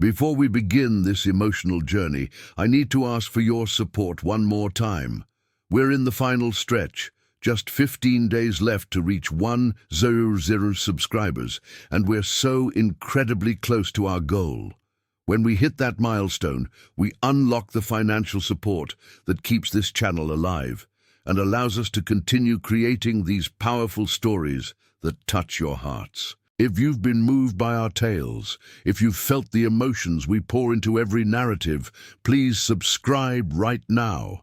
Before we begin this emotional journey, I need to ask for your support one more time. We're in the final stretch, just 15 days left to reach 100 subscribers, and we're so incredibly close to our goal. When we hit that milestone, we unlock the financial support that keeps this channel alive and allows us to continue creating these powerful stories that touch your hearts. If you've been moved by our tales, if you've felt the emotions we pour into every narrative, please subscribe right now.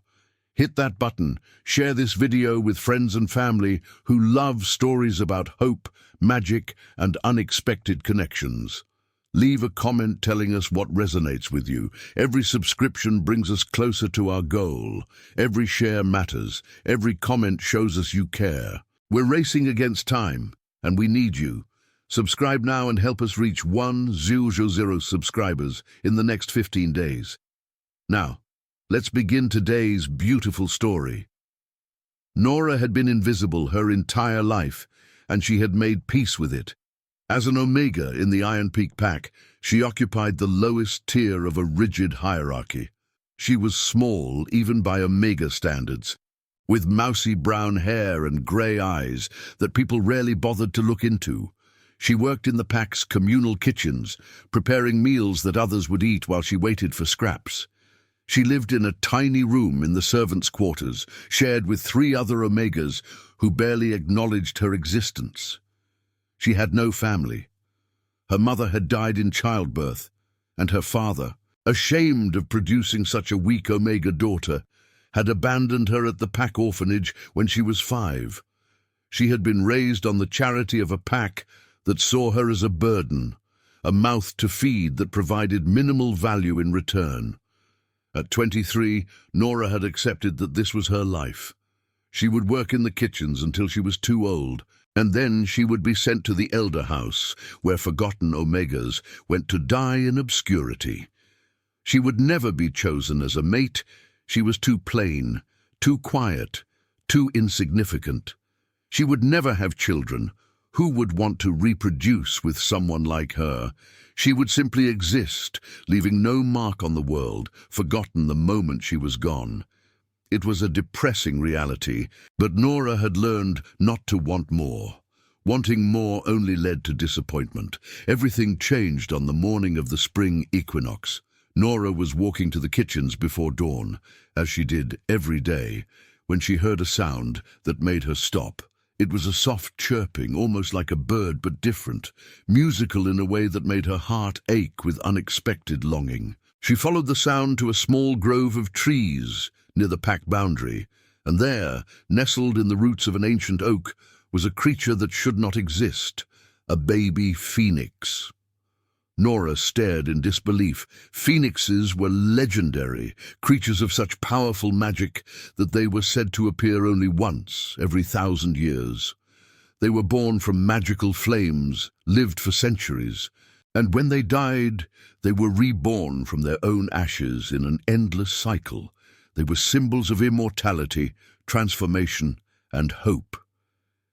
Hit that button, share this video with friends and family who love stories about hope, magic, and unexpected connections. Leave a comment telling us what resonates with you. Every subscription brings us closer to our goal. Every share matters. Every comment shows us you care. We're racing against time, and we need you. Subscribe now and help us reach 100 subscribers in the next 15 days. Now, let's begin today's beautiful story. Nora had been invisible her entire life, and she had made peace with it. As an Omega in the Iron Peak Pack, she occupied the lowest tier of a rigid hierarchy. She was small, even by Omega standards, with mousy brown hair and grey eyes that people rarely bothered to look into. She worked in the pack's communal kitchens, preparing meals that others would eat while she waited for scraps. She lived in a tiny room in the servants' quarters, shared with 3 other Omegas who barely acknowledged her existence. She had no family. Her mother had died in childbirth, and her father, ashamed of producing such a weak Omega daughter, had abandoned her at the pack orphanage when she was 5. She had been raised on the charity of a pack that saw her as a burden, a mouth to feed that provided minimal value in return. At 23, Nora had accepted that this was her life. She would work in the kitchens until she was too old, and then she would be sent to the Elder House, where forgotten Omegas went to die in obscurity. She would never be chosen as a mate. She was too plain, too quiet, too insignificant. She would never have children. Who would want to reproduce with someone like her? She would simply exist, leaving no mark on the world, forgotten the moment she was gone. It was a depressing reality, but Nora had learned not to want more. Wanting more only led to disappointment. Everything changed on the morning of the spring equinox. Nora was walking to the kitchens before dawn, as she did every day, when she heard a sound that made her stop. It was a soft chirping, almost like a bird but different, musical in a way that made her heart ache with unexpected longing. She followed the sound to a small grove of trees near the pack boundary, and there, nestled in the roots of an ancient oak, was a creature that should not exist, a baby phoenix. Nora stared in disbelief. Phoenixes were legendary, creatures of such powerful magic that they were said to appear only once every 1,000 years. They were born from magical flames, lived for centuries, and when they died, they were reborn from their own ashes in an endless cycle. They were symbols of immortality, transformation, and hope.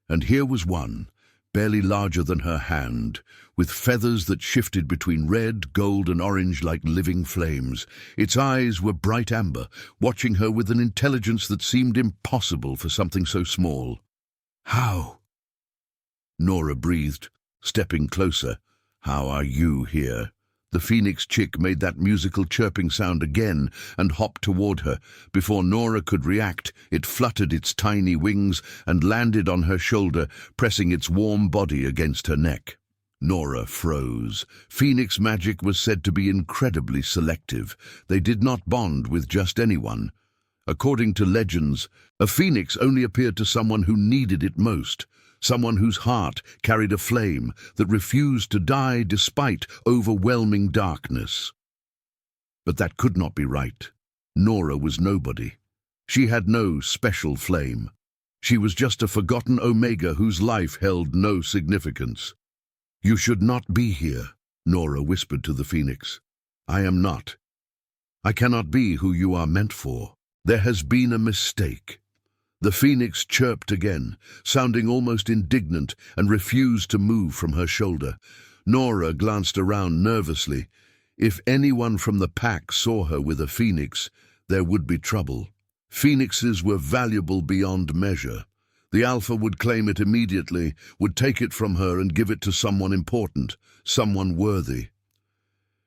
And here was one, barely larger than her hand, with feathers that shifted between red, gold, and orange like living flames. Its eyes were bright amber, watching her with an intelligence that seemed impossible for something so small. "How?" Nora breathed, stepping closer. "How are you here?" The phoenix chick made that musical chirping sound again and hopped toward her. Before Nora could react, it fluttered its tiny wings and landed on her shoulder, pressing its warm body against her neck. Nora froze. Phoenix magic was said to be incredibly selective. They did not bond with just anyone. According to legends, a phoenix only appeared to someone who needed it most. Someone whose heart carried a flame that refused to die despite overwhelming darkness. But that could not be right. Nora was nobody. She had no special flame. She was just a forgotten Omega whose life held no significance. "You should not be here," Nora whispered to the phoenix. "I am not. I cannot be who you are meant for. There has been a mistake." The phoenix chirped again, sounding almost indignant, and refused to move from her shoulder. Nora glanced around nervously. If anyone from the pack saw her with a phoenix, there would be trouble. Phoenixes were valuable beyond measure. The Alpha would claim it immediately, would take it from her and give it to someone important, someone worthy.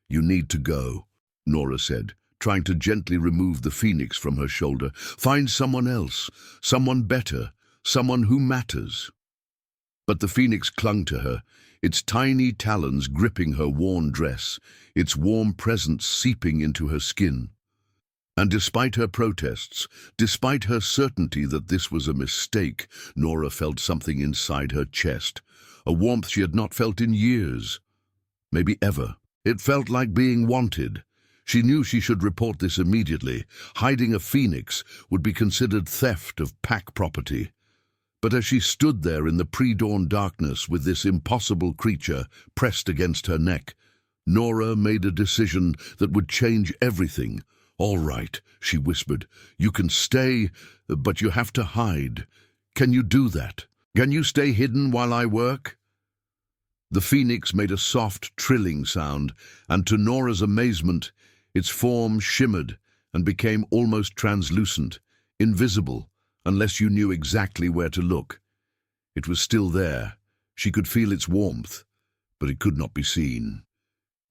"You need to go," Nora said, trying to gently remove the phoenix from her shoulder. "Find someone else, someone better, someone who matters." But the phoenix clung to her, its tiny talons gripping her worn dress, its warm presence seeping into her skin. And despite her protests, despite her certainty that this was a mistake, Nora felt something inside her chest, a warmth she had not felt in years, maybe ever. It felt like being wanted. She knew she should report this immediately. Hiding a phoenix would be considered theft of pack property. But as she stood there in the pre-dawn darkness with this impossible creature pressed against her neck, Nora made a decision that would change everything. "All right," she whispered. "You can stay, but you have to hide. Can you do that? Can you stay hidden while I work?" The phoenix made a soft, trilling sound, and to Nora's amazement, its form shimmered and became almost translucent, invisible, unless you knew exactly where to look. It was still there. She could feel its warmth, but it could not be seen.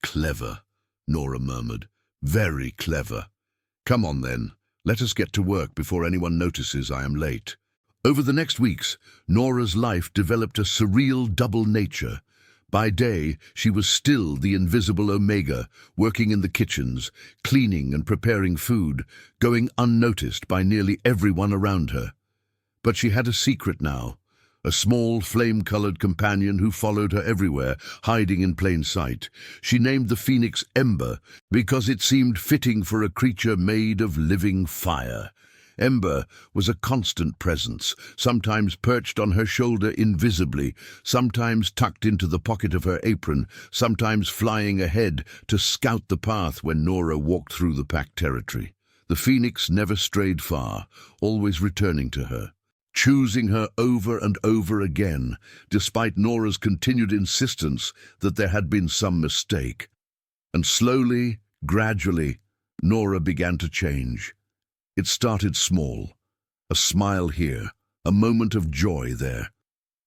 "Clever," Nora murmured. "Very clever. Come on then, let us get to work before anyone notices I am late." Over the next weeks, Nora's life developed a surreal double nature. By day, she was still the invisible Omega, working in the kitchens, cleaning and preparing food, going unnoticed by nearly everyone around her. But she had a secret now, a small, flame-colored companion who followed her everywhere, hiding in plain sight. She named the phoenix Ember because it seemed fitting for a creature made of living fire. Ember was a constant presence, sometimes perched on her shoulder invisibly, sometimes tucked into the pocket of her apron, sometimes flying ahead to scout the path when Nora walked through the pack territory. The phoenix never strayed far, always returning to her, choosing her over and over again, despite Nora's continued insistence that there had been some mistake. And slowly, gradually, Nora began to change. It started small, a smile here, a moment of joy there.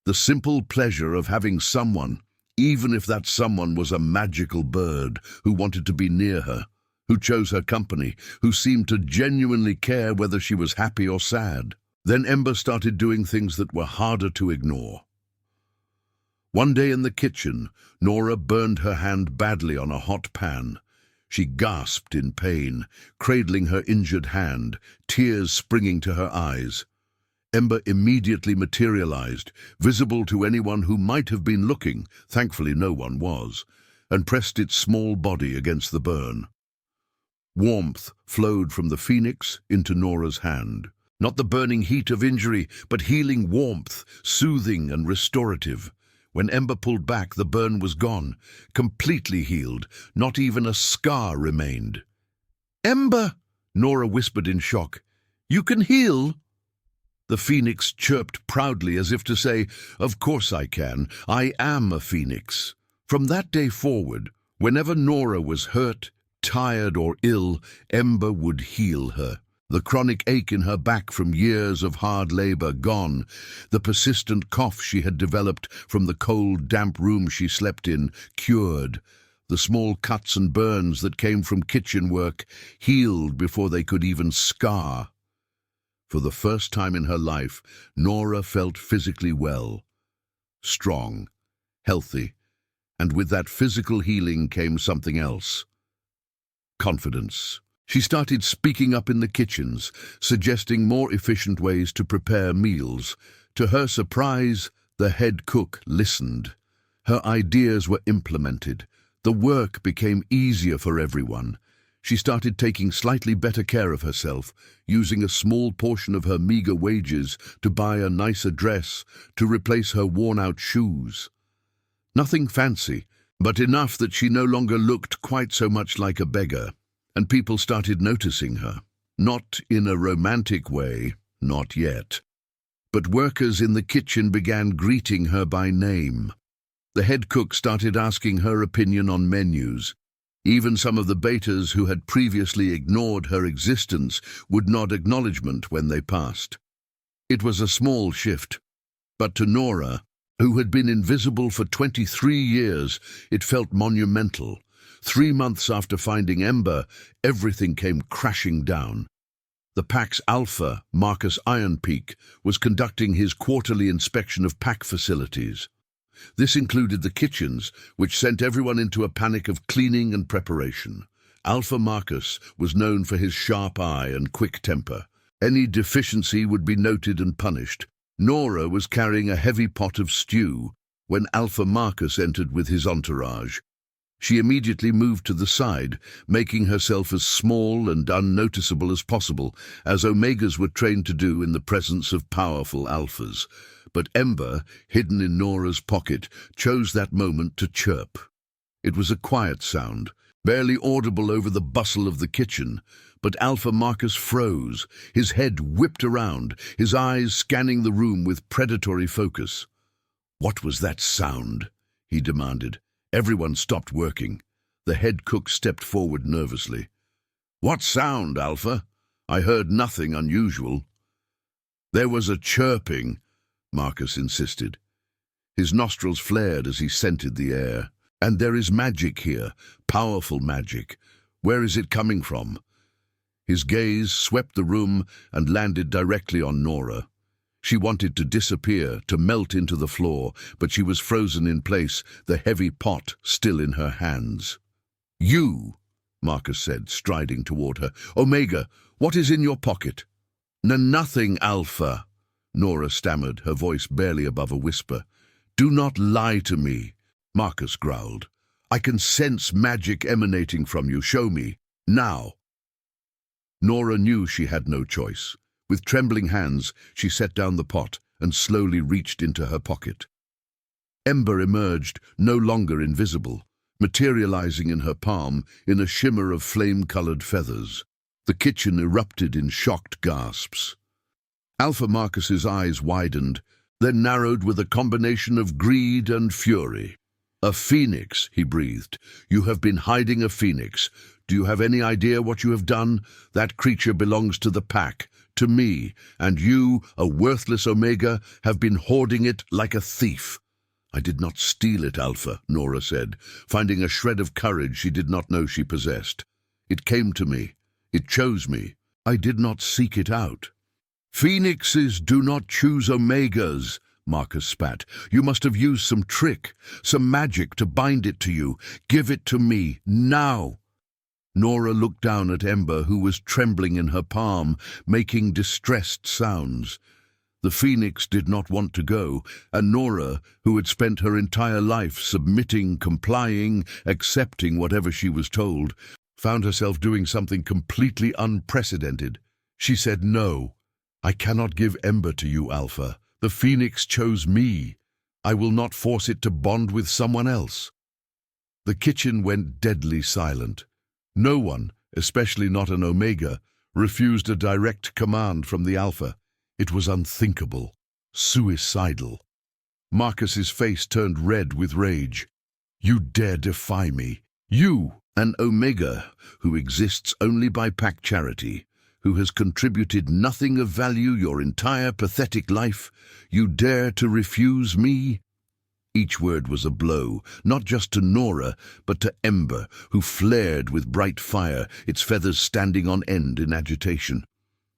The simple pleasure of having someone, even if that someone was a magical bird who wanted to be near her, who chose her company, who seemed to genuinely care whether she was happy or sad. Then Ember started doing things that were harder to ignore. One day in the kitchen, Nora burned her hand badly on a hot pan. She gasped in pain, cradling her injured hand, tears springing to her eyes. Ember immediately materialized, visible to anyone who might have been looking, thankfully no one was, and pressed its small body against the burn. Warmth flowed from the phoenix into Nora's hand. Not the burning heat of injury, but healing warmth, soothing and restorative. When Ember pulled back, the burn was gone, completely healed. Not even a scar remained. "Ember!" Nora whispered in shock. "You can heal?" The phoenix chirped proudly as if to say, "Of course I can. I am a phoenix." From that day forward, whenever Nora was hurt, tired or ill, Ember would heal her. The chronic ache in her back from years of hard labor gone, the persistent cough she had developed from the cold, damp room she slept in cured, the small cuts and burns that came from kitchen work healed before they could even scar. For the first time in her life, Nora felt physically well, strong, healthy, and with that physical healing came something else: confidence. She started speaking up in the kitchens, suggesting more efficient ways to prepare meals. To her surprise, the head cook listened. Her ideas were implemented. The work became easier for everyone. She started taking slightly better care of herself, using a small portion of her meager wages to buy a nicer dress, to replace her worn-out shoes. Nothing fancy, but enough that she no longer looked quite so much like a beggar. And people started noticing her. Not in a romantic way, not yet. But workers in the kitchen began greeting her by name. The head cook started asking her opinion on menus. Even some of the betas who had previously ignored her existence would nod acknowledgement when they passed. It was a small shift, but to Nora, who had been invisible for 23 years, it felt monumental. 3 months after finding Ember, everything came crashing down. The Pack's Alpha, Marcus Ironpeak, was conducting his quarterly inspection of Pack facilities. This included the kitchens, which sent everyone into a panic of cleaning and preparation. Alpha Marcus was known for his sharp eye and quick temper. Any deficiency would be noted and punished. Nora was carrying a heavy pot of stew when Alpha Marcus entered with his entourage. She immediately moved to the side, making herself as small and unnoticeable as possible, as Omegas were trained to do in the presence of powerful Alphas. But Ember, hidden in Nora's pocket, chose that moment to chirp. It was a quiet sound, barely audible over the bustle of the kitchen, but Alpha Marcus froze, his head whipped around, his eyes scanning the room with predatory focus. "What was that sound?" he demanded. Everyone stopped working. The head cook stepped forward nervously. "What sound, Alpha? I heard nothing unusual." "There was a chirping," Marcus insisted. His nostrils flared as he scented the air. "And there is magic here, powerful magic. Where is it coming from?" His gaze swept the room and landed directly on Nora. She wanted to disappear, to melt into the floor, but she was frozen in place, the heavy pot still in her hands. "You," Marcus said, striding toward her. "Omega, what is in your pocket?" Nothing, Alpha," Nora stammered, her voice barely above a whisper. "Do not lie to me," Marcus growled. "I can sense magic emanating from you. Show me, now." Nora knew she had no choice. With trembling hands, she set down the pot and slowly reached into her pocket. Ember emerged, no longer invisible, materializing in her palm in a shimmer of flame-colored feathers. The kitchen erupted in shocked gasps. Alpha Marcus's eyes widened, then narrowed with a combination of greed and fury. "A phoenix," he breathed. "You have been hiding a phoenix. Do you have any idea what you have done? That creature belongs to the Pack, to me, and you, a worthless Omega, have been hoarding it like a thief." "I did not steal it, Alpha," Nora said, finding a shred of courage she did not know she possessed. "It came to me. It chose me. I did not seek it out." "Phoenixes do not choose Omegas," Marcus spat. "You must have used some trick, some magic to bind it to you. Give it to me, now." Nora looked down at Ember, who was trembling in her palm, making distressed sounds. The phoenix did not want to go, and Nora, who had spent her entire life submitting, complying, accepting whatever she was told, found herself doing something completely unprecedented. She said, "No, I cannot give Ember to you, Alpha. The phoenix chose me. I will not force it to bond with someone else." The kitchen went deadly silent. No one, especially not an Omega, refused a direct command from the Alpha. It was unthinkable, suicidal. Marcus's face turned red with rage. "You dare defy me? You, an Omega who exists only by Pack charity, who has contributed nothing of value your entire pathetic life, you dare to refuse me?" Each word was a blow, not just to Nora, but to Ember, who flared with bright fire, its feathers standing on end in agitation.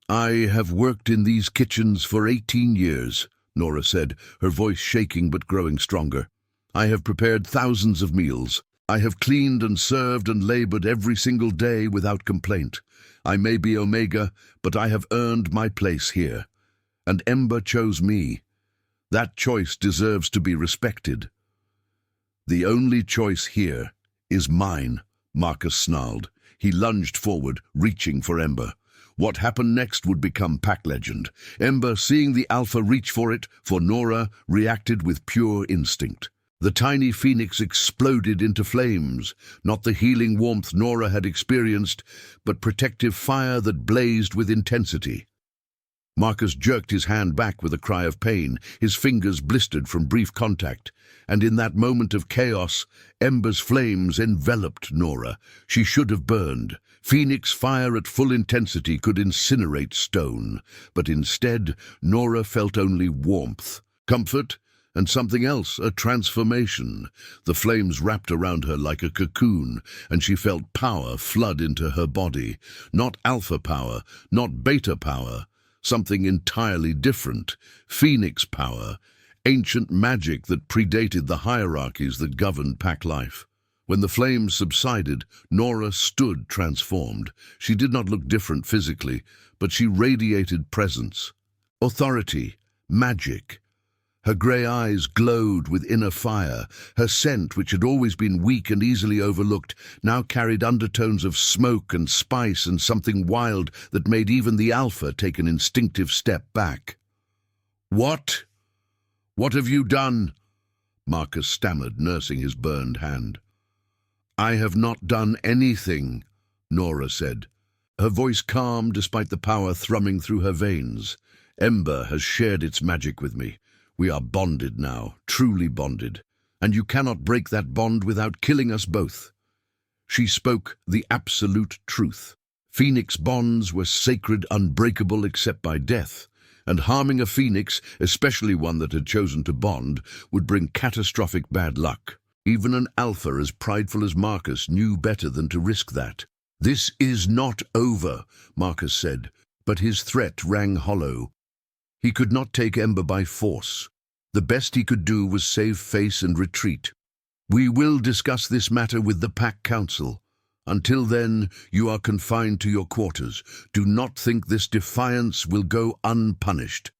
"I have worked in these kitchens for 18 years, Nora said, her voice shaking but growing stronger. "I have prepared thousands of meals. I have cleaned and served and labored every single day without complaint. I may be Omega, but I have earned my place here. And Ember chose me. That choice deserves to be respected." "The only choice here is mine," Marcus snarled. He lunged forward, reaching for Ember. What happened next would become Pack legend. Ember, seeing the Alpha reach for it, for Nora, reacted with pure instinct. The tiny phoenix exploded into flames, not the healing warmth Nora had experienced, but protective fire that blazed with intensity. Marcus jerked his hand back with a cry of pain, his fingers blistered from brief contact, and in that moment of chaos, Ember's flames enveloped Nora. She should have burned. Phoenix fire at full intensity could incinerate stone, but instead, Nora felt only warmth, comfort, and something else, a transformation. The flames wrapped around her like a cocoon, and she felt power flood into her body. Not alpha power, not beta power, something entirely different. Phoenix power, ancient magic that predated the hierarchies that governed pack life. When the flames subsided, Nora stood transformed. She did not look different physically, but she radiated presence, authority, magic. Her grey eyes glowed with inner fire. Her scent, which had always been weak and easily overlooked, now carried undertones of smoke and spice and something wild that made even the Alpha take an instinctive step back. "What? What have you done?" Marcus stammered, nursing his burned hand. "I have not done anything," Nora said, her voice calm despite the power thrumming through her veins. "Ember has shared its magic with me. We are bonded now, truly bonded, and you cannot break that bond without killing us both." She spoke the absolute truth. Phoenix bonds were sacred, unbreakable except by death, and harming a phoenix, especially one that had chosen to bond, would bring catastrophic bad luck. Even an alpha as prideful as Marcus knew better than to risk that. "This is not over," Marcus said, but his threat rang hollow. He could not take Ember by force. The best he could do was save face and retreat. "We will discuss this matter with the Pack Council. Until then, you are confined to your quarters. Do not think this defiance will go unpunished."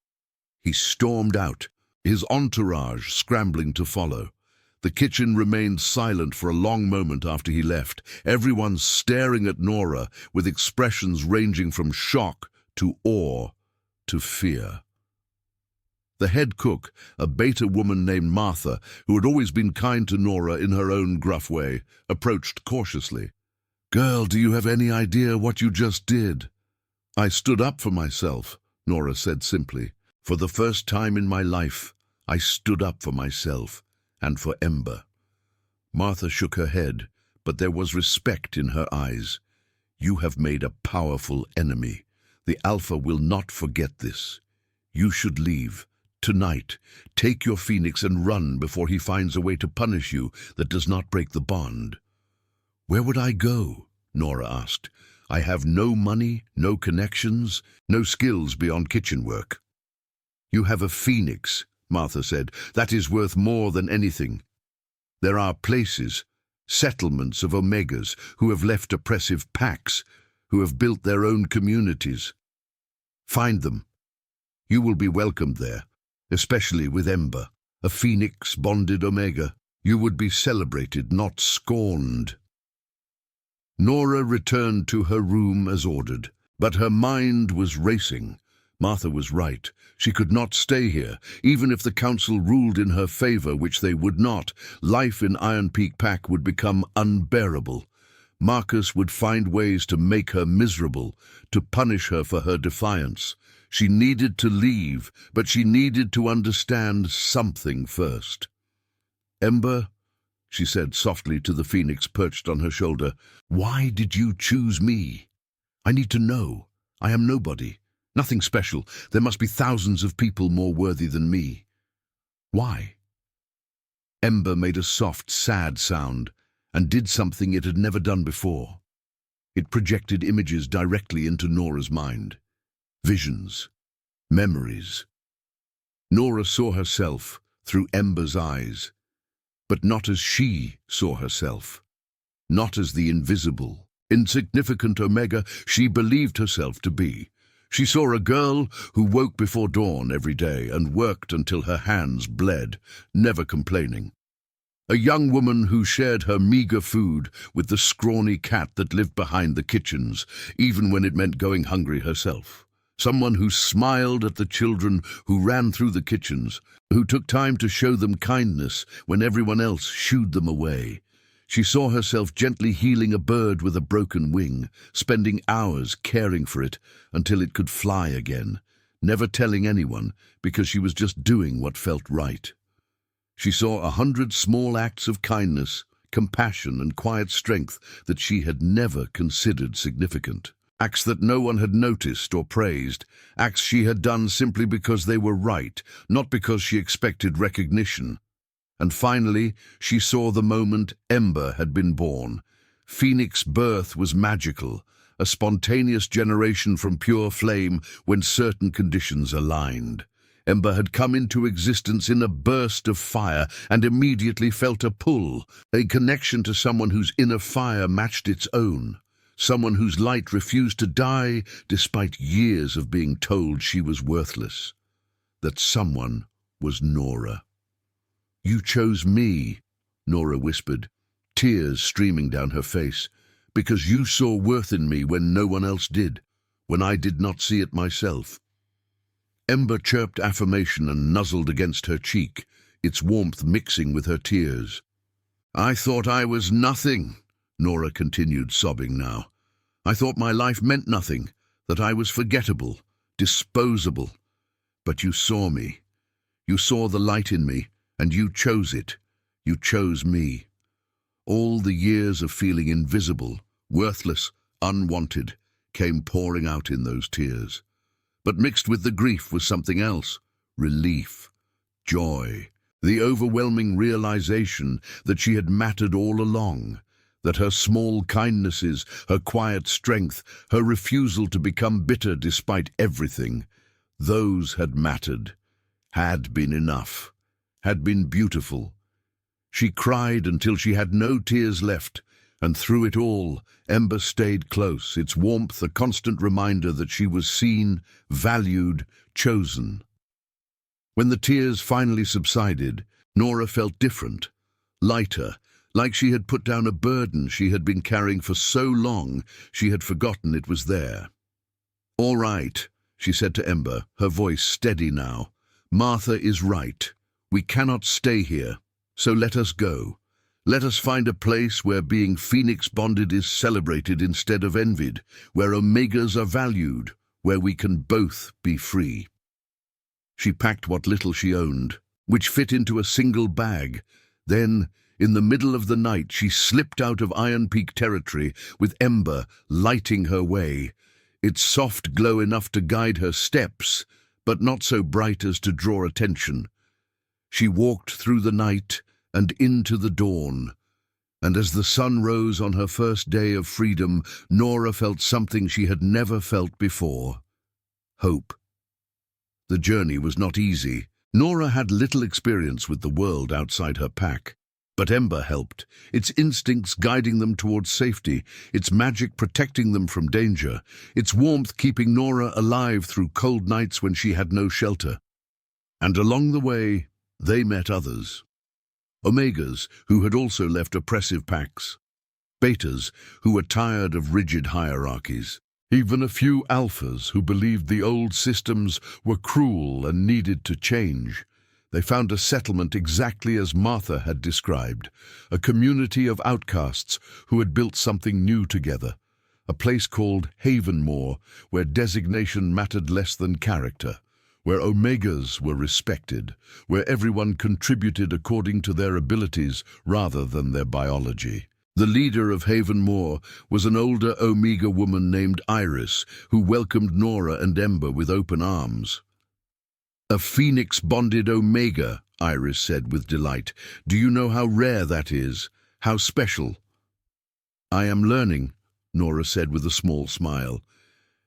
He stormed out, his entourage scrambling to follow. The kitchen remained silent for a long moment after he left, everyone staring at Nora with expressions ranging from shock to awe to fear. The head cook, a beta woman named Martha, who had always been kind to Nora in her own gruff way, approached cautiously. "Girl, do you have any idea what you just did?" "I stood up for myself," Nora said simply. "For the first time in my life, I stood up for myself and for Ember." Martha shook her head, but there was respect in her eyes. "You have made a powerful enemy. The Alpha will not forget this. You should leave. Tonight, take your Phoenix and run before he finds a way to punish you that does not break the bond." "Where would I go?" Nora asked. "I have no money, no connections, no skills beyond kitchen work." "You have a Phoenix," Martha said. "That is worth more than anything. There are places, settlements of Omegas who have left oppressive packs, who have built their own communities. Find them. You will be welcomed there. Especially with Ember, a Phoenix bonded Omega. You would be celebrated, not scorned." Nora returned to her room as ordered, but her mind was racing. Martha was right. She could not stay here. Even if the council ruled in her favor, which they would not, life in Iron Peak Pack would become unbearable. Marcus would find ways to make her miserable, to punish her for her defiance. She needed to leave, but she needed to understand something first. "Ember," she said softly to the Phoenix perched on her shoulder, "why did you choose me? I need to know. I am nobody, nothing special. There must be thousands of people more worthy than me. Why?" Ember made a soft, sad sound and did something it had never done before. It projected images directly into Nora's mind. Visions, memories. Nora saw herself through Ember's eyes, but not as she saw herself, not as the invisible, insignificant Omega she believed herself to be. She saw a girl who woke before dawn every day and worked until her hands bled, never complaining. A young woman who shared her meager food with the scrawny cat that lived behind the kitchens, even when it meant going hungry herself. Someone who smiled at the children who ran through the kitchens, who took time to show them kindness when everyone else shooed them away. She saw herself gently healing a bird with a broken wing, spending hours caring for it until it could fly again. never telling anyone, because she was just doing what felt right. She saw 100 small acts of kindness, compassion, and quiet strength that she had never considered significant. Acts that no one had noticed or praised, acts she had done simply because they were right, not because she expected recognition. And finally, she saw the moment Ember had been born. Phoenix's birth was magical, a spontaneous generation from pure flame when certain conditions aligned. Ember had come into existence in a burst of fire and immediately felt a pull, a connection to someone whose inner fire matched its own. Someone whose light refused to die despite years of being told she was worthless. That someone was Nora. "You chose me," Nora whispered, tears streaming down her face, "because you saw worth in me when no one else did, when I did not see it myself." Ember chirped affirmation and nuzzled against her cheek, its warmth mixing with her tears. "I thought I was nothing," Nora continued, sobbing now. "I thought my life meant nothing, that I was forgettable, disposable. But you saw me. You saw the light in me, and you chose it. You chose me. All the years of feeling invisible, worthless, unwanted, came pouring out in those tears. But mixed with the grief was something else, relief, joy, the overwhelming realization that she had mattered all along, that her small kindnesses, her quiet strength, her refusal to become bitter despite everything, those had mattered, had been enough, had been beautiful. She cried until she had no tears left, and through it all, Ember stayed close, its warmth a constant reminder that she was seen, valued, chosen. When the tears finally subsided, Nora felt different, lighter, like she had put down a burden she had been carrying for so long she had forgotten it was there. "All right," she said to Ember, her voice steady now. "Martha is right. We cannot stay here, so let us go. Let us find a place where being Phoenix-bonded is celebrated instead of envied, where Omegas are valued, where we can both be free." She packed what little she owned, which fit into a single bag. Then, in the middle of the night, she slipped out of Iron Peak territory with Ember lighting her way, its soft glow enough to guide her steps, but not so bright as to draw attention. She walked through the night and into the dawn, and as the sun rose on her first day of freedom, Nora felt something she had never felt before: hope. The journey was not easy. Nora had little experience with the world outside her pack. But Ember helped, its instincts guiding them towards safety, its magic protecting them from danger, its warmth keeping Nora alive through cold nights when she had no shelter. And along the way, they met others. Omegas, who had also left oppressive packs. Betas, who were tired of rigid hierarchies. Even a few alphas who believed the old systems were cruel and needed to change. They found a settlement exactly as Martha had described, a community of outcasts who had built something new together, a place called Havenmore, where designation mattered less than character, where Omegas were respected, where everyone contributed according to their abilities rather than their biology. The leader of Havenmore was an older Omega woman named Iris, who welcomed Nora and Ember with open arms. "A Phoenix-bonded Omega," Iris said with delight. "Do you know how rare that is? How special?" "I am learning," Nora said with a small smile.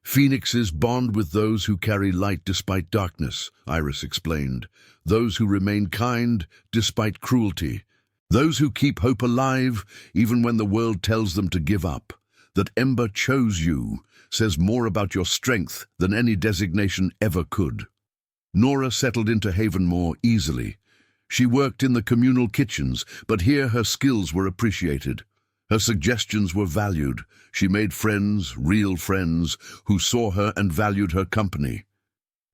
"Phoenixes bond with those who carry light despite darkness," Iris explained. "Those who remain kind despite cruelty. Those who keep hope alive even when the world tells them to give up. That Ember chose you says more about your strength than any designation ever could." Nora settled into Havenmore easily. She worked in the communal kitchens, but here her skills were appreciated. Her suggestions were valued. She made friends, real friends, who saw her and valued her company.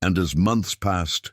And as months passed,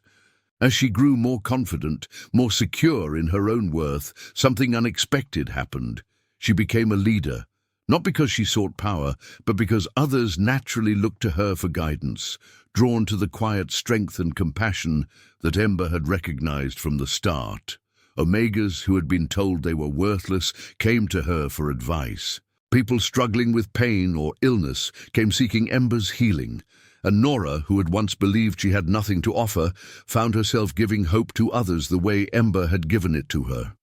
as she grew more confident, more secure in her own worth, something unexpected happened. She became a leader, Not because she sought power, but because others naturally looked to her for guidance, drawn to the quiet strength and compassion that Ember had recognized from the start. Omegas who had been told they were worthless came to her for advice. People struggling with pain or illness came seeking Ember's healing, and Nora, who had once believed she had nothing to offer, found herself giving hope to others the way Ember had given it to her.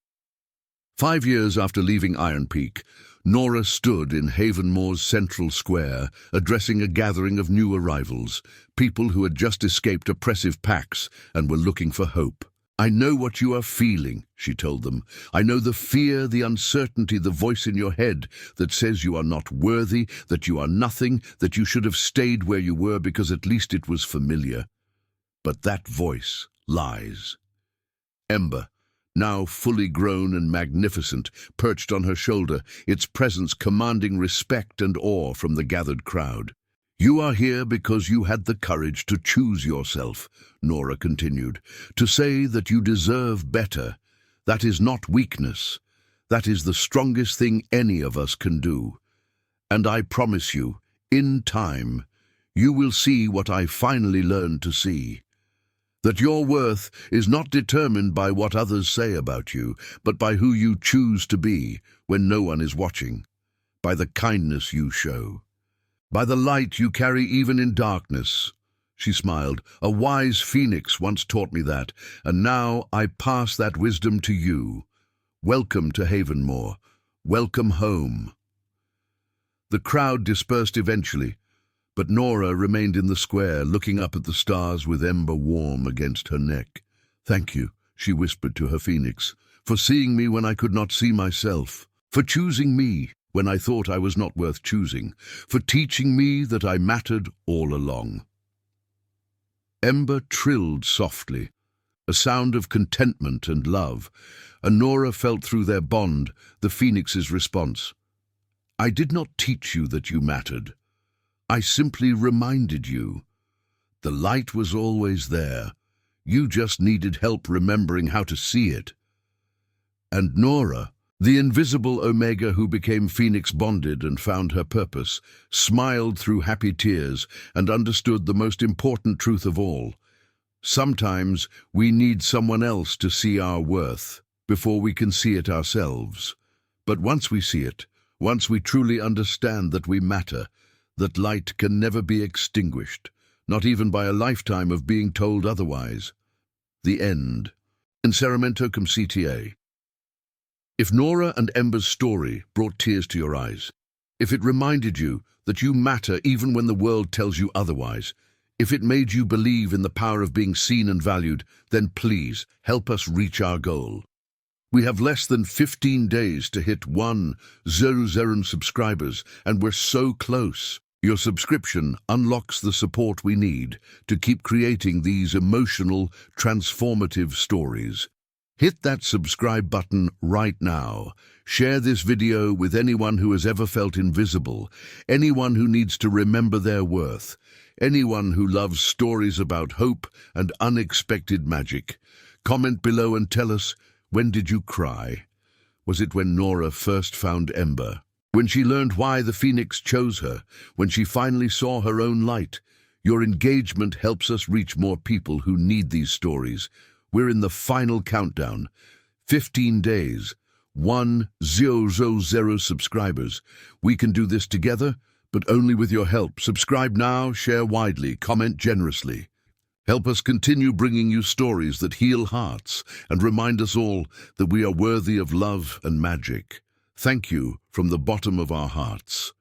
5 years after leaving Iron Peak, Nora stood in Havenmoor's central square, addressing a gathering of new arrivals, people who had just escaped oppressive pacts and were looking for hope. "I know what you are feeling," she told them. "I know the fear, the uncertainty, the voice in your head that says you are not worthy, that you are nothing, that you should have stayed where you were because at least it was familiar. But that voice lies." Ember, now fully grown and magnificent, perched on her shoulder, its presence commanding respect and awe from the gathered crowd. "You are here because you had the courage to choose yourself," Nora continued, "to say that you deserve better. That is not weakness. That is the strongest thing any of us can do. And I promise you, in time, you will see what I finally learned to see. That your worth is not determined by what others say about you, but by who you choose to be when no one is watching, by the kindness you show, by the light you carry even in darkness." She smiled. "A wise phoenix once taught me that, and now I pass that wisdom to you. Welcome to Havenmoor. Welcome home." The crowd dispersed eventually, but Nora remained in the square, looking up at the stars with Ember warm against her neck. "Thank you," she whispered to her phoenix, "for seeing me when I could not see myself, for choosing me when I thought I was not worth choosing, for teaching me that I mattered all along." Ember trilled softly, a sound of contentment and love, and Nora felt through their bond the phoenix's response. "I did not teach you that you mattered. I simply reminded you. The light was always there. You just needed help remembering how to see it." And Nora, the invisible Omega who became Phoenix bonded and found her purpose, smiled through happy tears and understood the most important truth of all. Sometimes we need someone else to see our worth before we can see it ourselves. But once we see it, once we truly understand that we matter, that light can never be extinguished, not even by a lifetime of being told otherwise. The end. Inserimento cum CTA. If Nora and Ember's story brought tears to your eyes, if it reminded you that you matter even when the world tells you otherwise, if it made you believe in the power of being seen and valued, then please help us reach our goal. We have less than 15 days to hit 1,000 subscribers, and we're so close. Your subscription unlocks the support we need to keep creating these emotional, transformative stories. Hit that subscribe button right now. Share this video with anyone who has ever felt invisible, anyone who needs to remember their worth, anyone who loves stories about hope and unexpected magic. Comment below and tell us, when did you cry? Was it when Nora first found Ember? When she learned why the Phoenix chose her? When she finally saw her own light? Your engagement helps us reach more people who need these stories. We're in the final countdown. 15 days. 1,000 subscribers. We can do this together, but only with your help. Subscribe now, share widely, comment generously. Help us continue bringing you stories that heal hearts and remind us all that we are worthy of love and magic. Thank you from the bottom of our hearts.